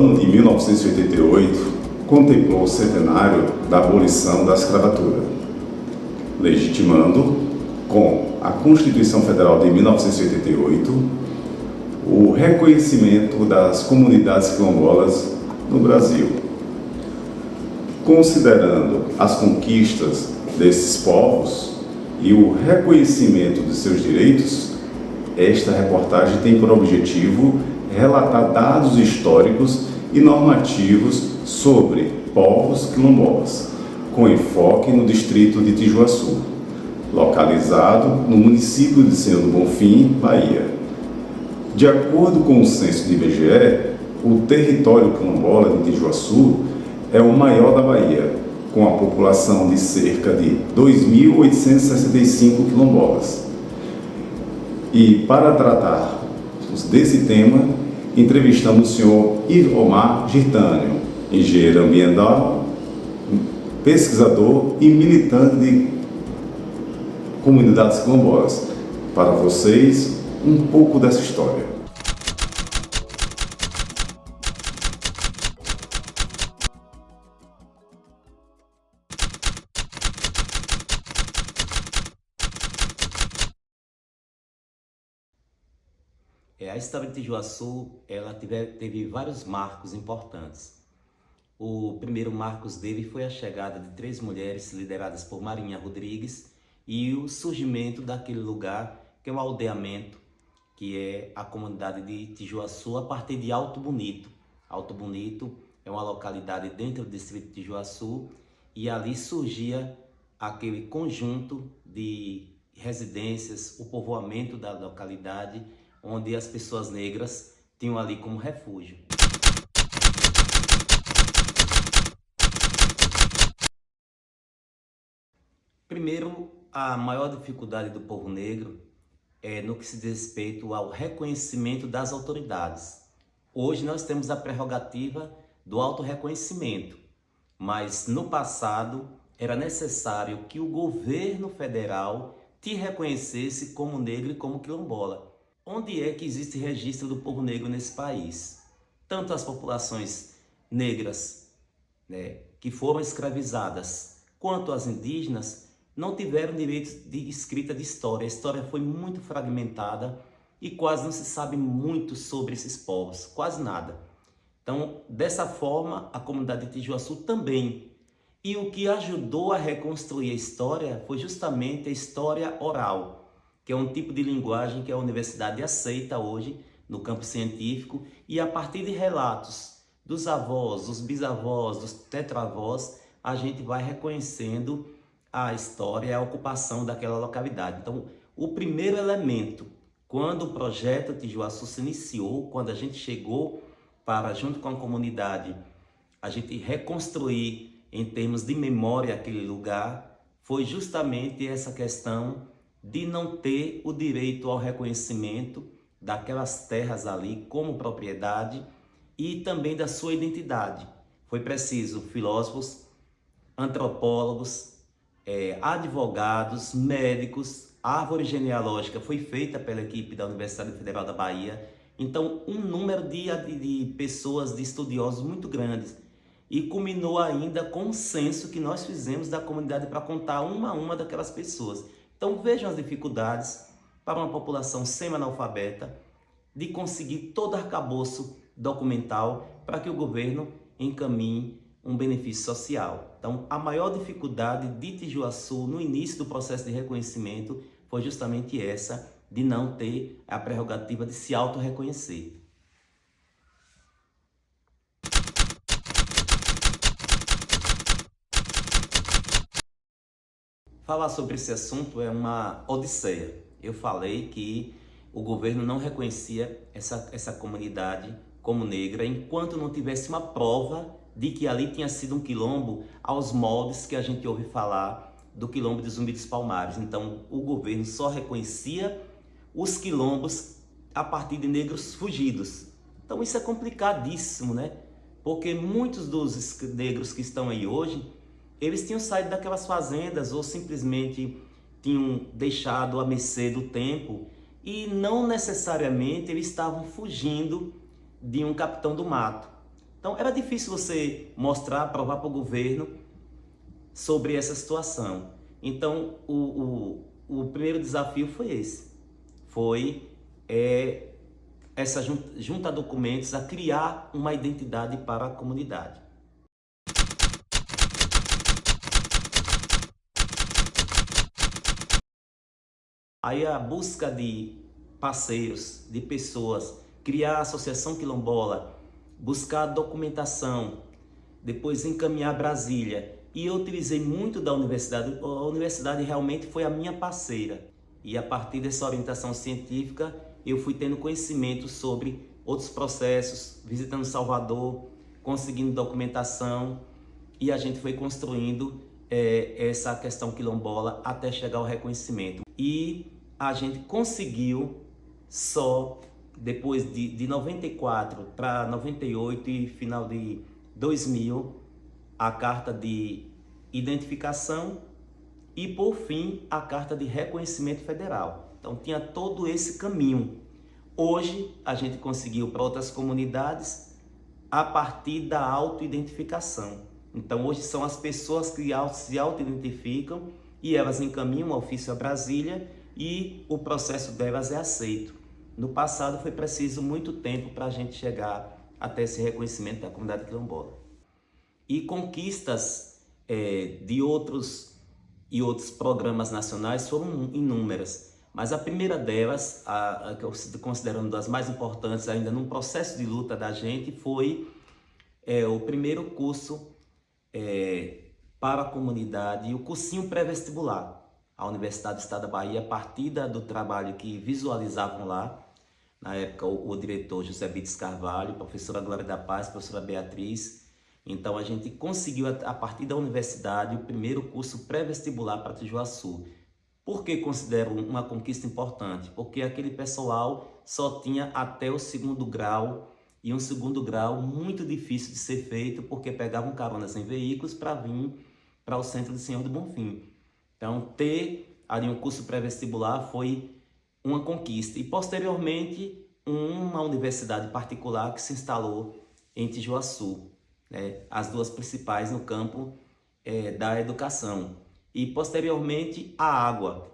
ano de 1988 contemplou o centenário da abolição da escravatura, legitimando, com a Constituição Federal de 1988, o reconhecimento das comunidades quilombolas no Brasil. Considerando as conquistas desses povos e o reconhecimento de seus direitos, esta reportagem tem por objetivo relatar dados históricos e normativos sobre povos quilombolas, com enfoque no distrito de Tijuaçu, localizado no município de Senhor do Bonfim, Bahia. De acordo com o censo do IBGE, o território quilombola de Tijuaçu é o maior da Bahia, com a população de cerca de 2.865 quilombolas. E para tratar desse tema, entrevistamos o senhor Ivomar Girtânio, engenheiro ambiental, pesquisador e militante de comunidades quilombolas. Para vocês, um pouco dessa história. A história de Tijuaçu, ela teve vários marcos importantes. O primeiro marco dele foi a chegada de 3 mulheres lideradas por Marinha Rodrigues e o surgimento daquele lugar que é o aldeamento, que é a comunidade de Tijuaçu a partir de Alto Bonito. Alto Bonito é uma localidade dentro do distrito de Tijuaçu e ali surgia aquele conjunto de residências, o povoamento da localidade, onde as pessoas negras tinham ali como refúgio. Primeiro, a maior dificuldade do povo negro é no que se diz respeito ao reconhecimento das autoridades. Hoje nós temos a prerrogativa do autorreconhecimento, mas no passado era necessário que o governo federal te reconhecesse como negro e como quilombola. Onde é que existe registro do povo negro nesse país? Tanto as populações negras, que foram escravizadas, quanto as indígenas, não tiveram direito de escrita de história. A história foi muito fragmentada e quase não se sabe muito sobre esses povos, quase nada. Então, dessa forma, a comunidade de Tijuaçu também. E o que ajudou a reconstruir a história foi justamente a história oral, que é um tipo de linguagem que a universidade aceita hoje no campo científico, e a partir de relatos dos avós, dos bisavós, dos tetravós, a gente vai reconhecendo a história, a ocupação daquela localidade. Então, o primeiro elemento, quando o projeto Tijuaçu se iniciou, quando a gente chegou para, junto com a comunidade, a gente reconstruir em termos de memória aquele lugar, foi justamente essa questão de não ter o direito ao reconhecimento daquelas terras ali como propriedade e também da sua identidade. Foi preciso filósofos, antropólogos, advogados, médicos, a árvore genealógica foi feita pela equipe da Universidade Federal da Bahia. Então, um número de pessoas, de estudiosos muito grandes. E culminou ainda com um censo que nós fizemos da comunidade para contar uma a uma daquelas pessoas. Então vejam as dificuldades para uma população semi-analfabeta de conseguir todo arcabouço documental para que o governo encaminhe um benefício social. Então a maior dificuldade de Tijuaçu no início do processo de reconhecimento foi justamente essa, de não ter a prerrogativa de se auto-reconhecer. Falar sobre esse assunto é uma odisseia. Eu falei que o governo não reconhecia essa comunidade como negra enquanto não tivesse uma prova de que ali tinha sido um quilombo aos moldes que a gente ouve falar do quilombo de Zumbi dos Palmares. Então, o governo só reconhecia os quilombos a partir de negros fugidos. Então, isso é complicadíssimo, né? Porque muitos dos negros que estão aí hoje, eles tinham saído daquelas fazendas ou simplesmente tinham deixado à mercê do tempo e não necessariamente eles estavam fugindo de um capitão do mato. Então era difícil você mostrar, provar para o governo sobre essa situação. Então o primeiro desafio foi esse, foi essa junta documentos a criar uma identidade para a comunidade. Aí a busca de parceiros, de pessoas, criar a Associação Quilombola, buscar documentação, depois encaminhar Brasília. E eu utilizei muito da universidade, a universidade realmente foi a minha parceira. E a partir dessa orientação científica, eu fui tendo conhecimento sobre outros processos, visitando Salvador, conseguindo documentação, e a gente foi construindo essa questão quilombola até chegar ao reconhecimento. E a gente conseguiu só depois de 94 para 98 e final de 2000, a carta de identificação e, por fim, a carta de reconhecimento federal. Então tinha todo esse caminho. Hoje a gente conseguiu para outras comunidades a partir da autoidentificação. Então hoje são as pessoas que se autoidentificam e elas encaminham o ofício a Brasília e o processo delas é aceito. No passado foi preciso muito tempo para a gente chegar até esse reconhecimento da comunidade quilombola. E conquistas de outros programas nacionais foram inúmeras, mas a primeira delas, a que eu considero uma das mais importantes ainda num processo de luta da gente, foi o primeiro curso para a comunidade, o cursinho pré-vestibular. A Universidade do Estado da Bahia, a partir do trabalho que visualizavam lá, na época o diretor José Bites Carvalho, a professora Glória da Paz, a professora Beatriz. Então a gente conseguiu, a partir da universidade, o primeiro curso pré-vestibular para Tijuaçu. Por que considero uma conquista importante? Porque aquele pessoal só tinha até o segundo grau, e um segundo grau muito difícil de ser feito, porque pegavam caronas em veículos para vir para o centro de Senhor do Bonfim. Então ter ali um curso pré-vestibular foi uma conquista. E posteriormente uma universidade particular que se instalou em Tijuaçu, né? As duas principais no campo da educação. E posteriormente a água,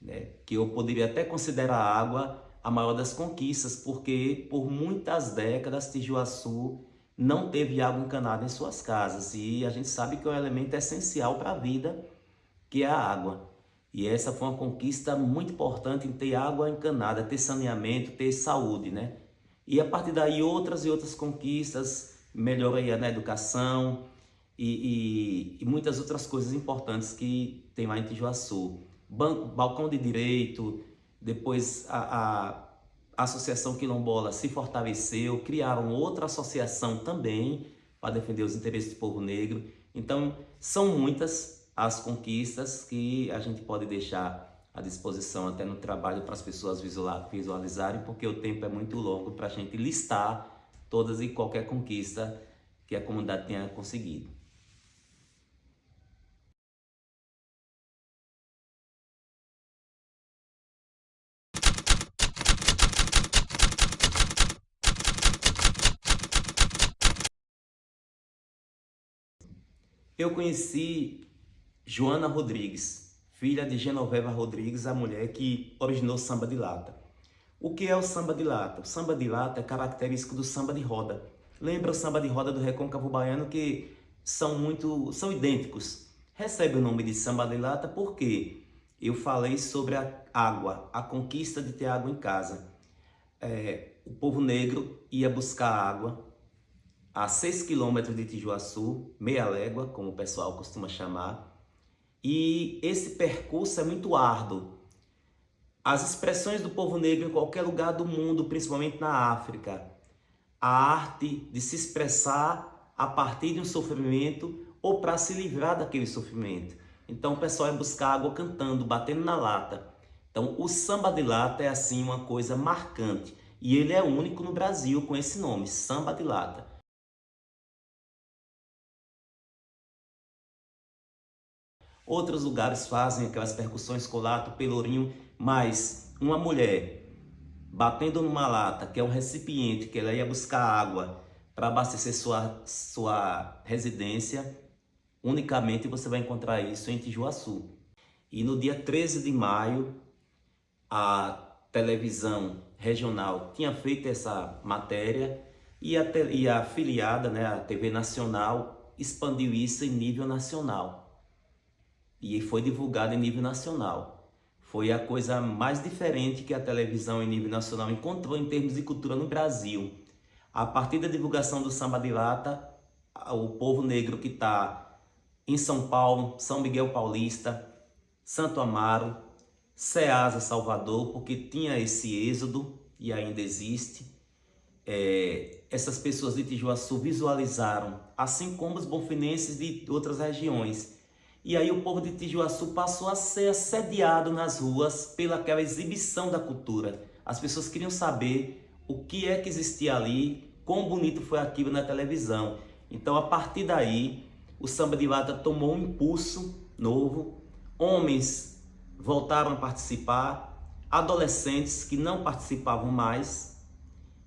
né? Que eu poderia até considerar a água a maior das conquistas, porque por muitas décadas Tijuaçu não teve água encanada em suas casas, e a gente sabe que é um elemento essencial para a vida, que é a água. E essa foi uma conquista muito importante, em ter água encanada, ter saneamento, ter saúde, né? E a partir daí outras e outras conquistas, melhoria na educação e muitas outras coisas importantes que tem lá em Tijuaçu. Balcão de direito, depois a Associação Quilombola se fortaleceu, criaram outra associação também para defender os interesses do povo negro. Então são muitas as conquistas que a gente pode deixar à disposição até no trabalho para as pessoas visualizarem, porque o tempo é muito longo para a gente listar todas e qualquer conquista que a comunidade tenha conseguido. Eu conheci Joana Rodrigues, filha de Genoveva Rodrigues, a mulher que originou o samba de lata. O que é o samba de lata? O samba de lata é característico do samba de roda. Lembra o samba de roda do Recôncavo Baiano, que são idênticos. Recebe o nome de samba de lata porque eu falei sobre a água, a conquista de ter água em casa. O povo negro ia buscar água a 6 quilômetros de Tijuaçu, meia légua, como o pessoal costuma chamar, e esse percurso é muito árduo. As expressões do povo negro em qualquer lugar do mundo, principalmente na África, a arte de se expressar a partir de um sofrimento ou para se livrar daquele sofrimento. Então o pessoal é buscar água cantando, batendo na lata. Então o samba de lata é assim uma coisa marcante, e ele é único no Brasil com esse nome, samba de lata. Outros lugares fazem aquelas percussões colato, pelourinho, mas uma mulher batendo numa lata, que é um recipiente, que ela ia buscar água, para abastecer sua residência, unicamente você vai encontrar isso em Tijuaçu. E no dia 13 de maio, a televisão regional tinha feito essa matéria e a afiliada, né, a TV Nacional, expandiu isso em nível nacional. E foi divulgado em nível nacional. Foi a coisa mais diferente que a televisão em nível nacional encontrou em termos de cultura no Brasil. A partir da divulgação do Samba de Lata, o povo negro que está em São Paulo, São Miguel Paulista, Santo Amaro, Ceasa, Salvador, porque tinha esse êxodo e ainda existe. Essas pessoas de Tijuaçu visualizaram, assim como os bonfinenses de outras regiões. E aí o povo de Tijuaçu passou a ser assediado nas ruas pelaquela exibição da cultura. As pessoas queriam saber o que é que existia ali, quão bonito foi aquilo na televisão. Então, a partir daí, o Samba de Lata tomou um impulso novo. Homens voltaram a participar, adolescentes que não participavam mais,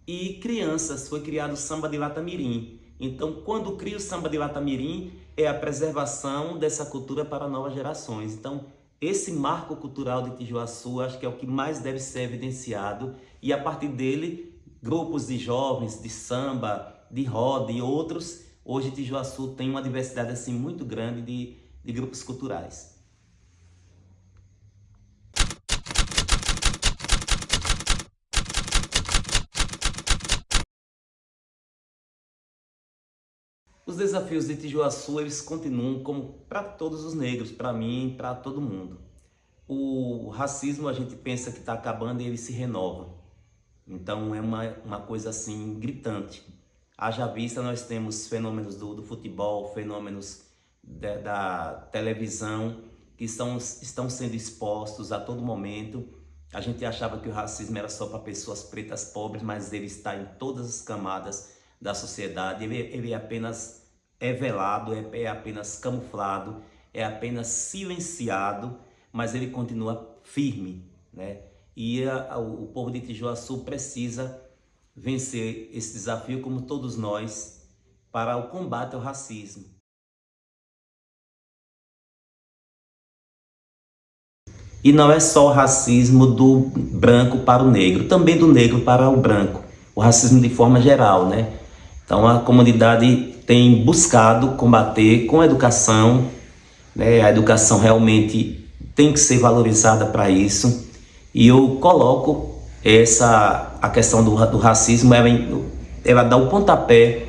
e crianças. Foi criado o Samba de Lata Mirim. Então, quando cria o Samba de Lata Mirim, é a preservação dessa cultura para novas gerações. Então, esse marco cultural de Tijuaçu, acho que é o que mais deve ser evidenciado, e a partir dele, grupos de jovens, de samba, de roda e outros. Hoje Tijuaçu tem uma diversidade assim muito grande de grupos culturais. Os desafios de Tijuaçu, eles continuam como para todos os negros, para mim, para todo mundo. O racismo, a gente pensa que está acabando e ele se renova. Então é uma coisa assim gritante. Haja vista, nós temos fenômenos do futebol, fenômenos da televisão que estão sendo expostos a todo momento. A gente achava que o racismo era só para pessoas pretas pobres, mas ele está em todas as camadas da sociedade. Ele apenas é velado, é apenas camuflado, é apenas silenciado, mas ele continua firme, né? E o povo de Tijuaçu precisa vencer esse desafio, como todos nós, para o combate ao racismo. E não é só o racismo do branco para o negro, também do negro para o branco. O racismo de forma geral, né? Então a comunidade tem buscado combater com a educação, né? A educação realmente tem que ser valorizada para isso. E eu coloco a questão do racismo, ela dá o pontapé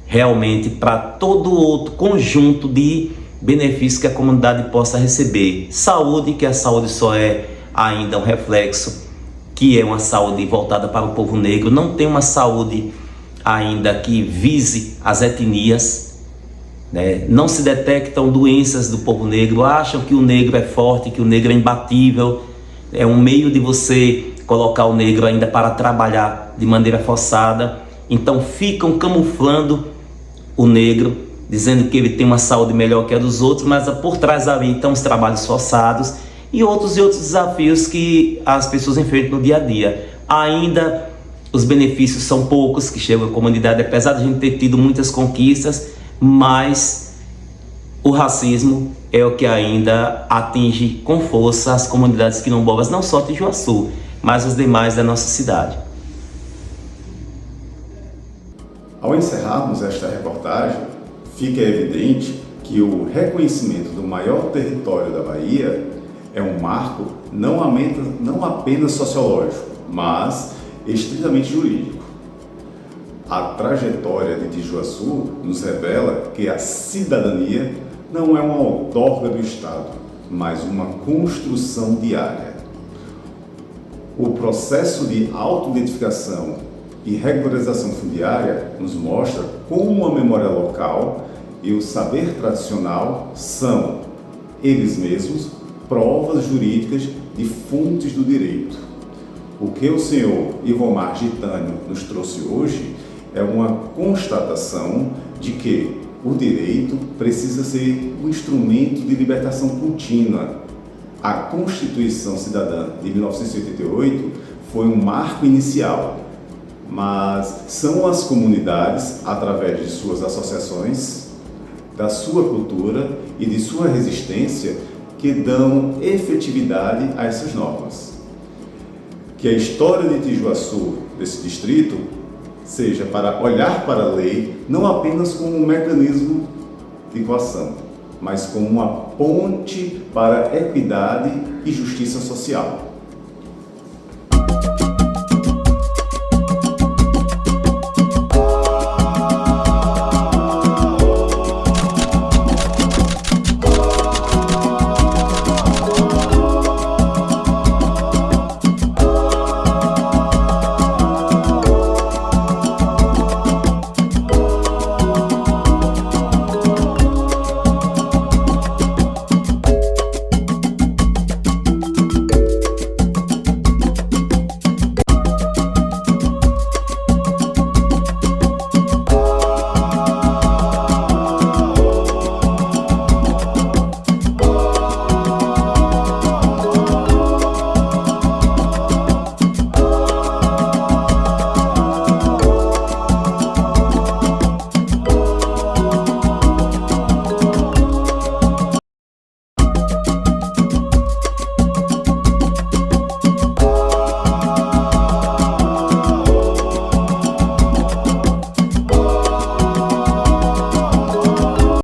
realmente para todo outro conjunto de benefícios que a comunidade possa receber. Saúde, que a saúde só é ainda um reflexo, que é uma saúde voltada para o povo negro. Não tem uma saúde ainda que vise as etnias, né? Não se detectam doenças do povo negro. Acham que o negro é forte, que o negro é imbatível. É um meio de você colocar o negro ainda para trabalhar de maneira forçada. Então ficam camuflando o negro, dizendo que ele tem uma saúde melhor que a dos outros, mas por trás ali estão os trabalhos forçados e outros desafios que as pessoas enfrentam no dia a dia. Ainda os benefícios são poucos que chegam à comunidade, apesar de a gente ter tido muitas conquistas, mas o racismo é o que ainda atinge com força as comunidades quilombolas, não só Tijuaçu, mas os demais da nossa cidade. Ao encerrarmos esta reportagem, fica evidente que o reconhecimento do maior território da Bahia é um marco não apenas sociológico, mas estritamente jurídico. A trajetória de Tijuaçu nos revela que a cidadania não é uma outorga do Estado, mas uma construção diária. O processo de autoidentificação e regularização fundiária nos mostra como a memória local e o saber tradicional são, eles mesmos, provas jurídicas de fontes do direito. O que o senhor Ivomar Gitânio nos trouxe hoje é uma constatação de que o direito precisa ser um instrumento de libertação contínua. A Constituição Cidadã de 1988 foi um marco inicial. mas são as comunidades, através de suas associações, da sua cultura e de sua resistência, que dão efetividade a essas normas. Que a história de Tijuaçu, desse distrito, seja para olhar para a lei não apenas como um mecanismo de coação, mas como uma ponte para equidade e justiça social.